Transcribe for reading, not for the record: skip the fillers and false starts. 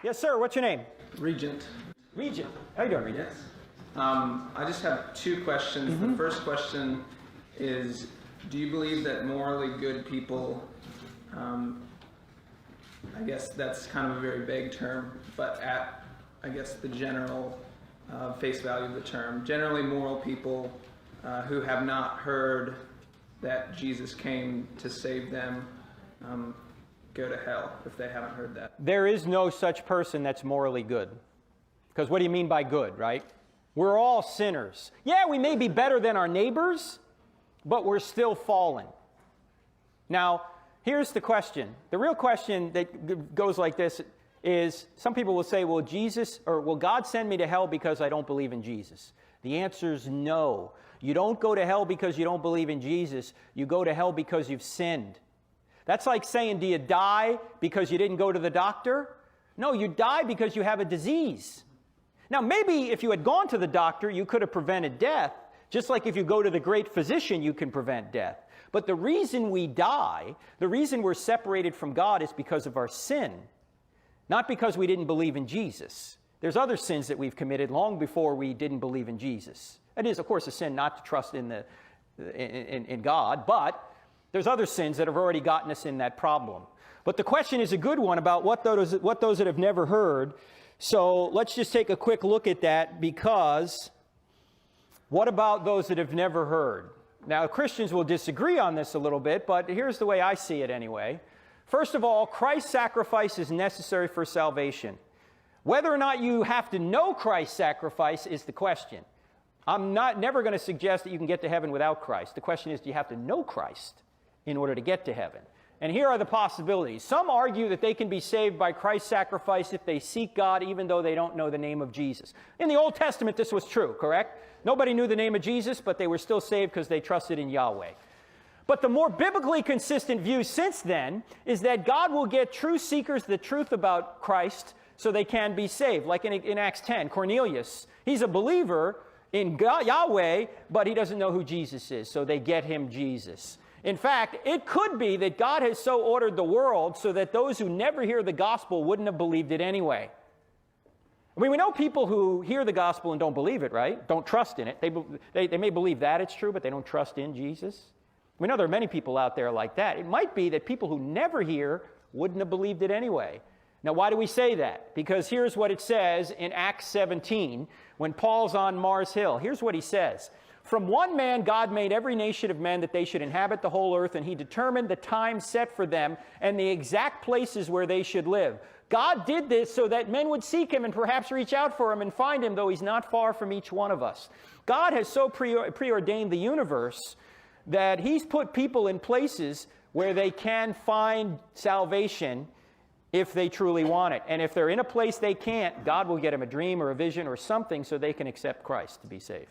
Yes, sir. What's your name? Regent. Regent. How you doing, Regent? Yes. I just have two questions. The first question is, do you believe that morally good people, I guess that's kind of a very vague term, but at, I guess, the general face value of the term, generally moral people who have not heard that Jesus came to save them, go to hell if they haven't heard that? There is no such person that's morally good. Because what do you mean by good, right? We're all sinners. Yeah, we may be better than our neighbors, but we're still fallen. Now, here's the question. The real question that goes like this is, some people will say, will God send me to hell because I don't believe in Jesus? The answer is no. You don't go to hell because you don't believe in Jesus. You go to hell because you've sinned. That's like saying, do you die because you didn't go to the doctor? No, you die because you have a disease. Now, maybe if you had gone to the doctor, you could have prevented death, just like if you go to the great physician, you can prevent death. But the reason we die, the reason we're separated from God is because of our sin, not because we didn't believe in Jesus. There's other sins that we've committed long before we didn't believe in Jesus. It is, of course, a sin not to trust in God, but there's other sins that have already gotten us in that problem. But the question is a good one about what those that have never heard. So let's just take a quick look at that, because what about those that have never heard? Now, Christians will disagree on this a little bit, but here's the way I see it anyway. First of all, Christ's sacrifice is necessary for salvation. Whether or not you have to know Christ's sacrifice is the question. I'm never going to suggest that you can get to heaven without Christ. The question is, do you have to know Christ in order to get to heaven? And here are the possibilities. Some argue that they can be saved by Christ's sacrifice if they seek God, even though they don't know the name of Jesus. In the Old Testament, this was true, correct? Nobody knew the name of Jesus, but they were still saved because they trusted in Yahweh. But the more biblically consistent view since then is that God will get true seekers the truth about Christ so they can be saved. Like in Acts 10, Cornelius, he's a believer in Yahweh, but he doesn't know who Jesus is, so they get him Jesus. In fact, it could be that God has so ordered the world so that those who never hear the gospel wouldn't have believed it anyway. I mean, we know people who hear the gospel and don't believe it, right? Don't trust in it. They may believe that it's true, but they don't trust in Jesus. We know there are many people out there like that. It might be that people who never hear wouldn't have believed it anyway. Now, why do we say that? Because here's what it says in Acts 17, when Paul's on Mars Hill. Here's what he says. From one man God made every nation of men that they should inhabit the whole earth, and he determined the time set for them and the exact places where they should live. God did this so that men would seek him and perhaps reach out for him and find him, though he's not far from each one of us. God has so preordained the universe that he's put people in places where they can find salvation if they truly want it. And if they're in a place they can't, God will get them a dream or a vision or something so they can accept Christ to be saved.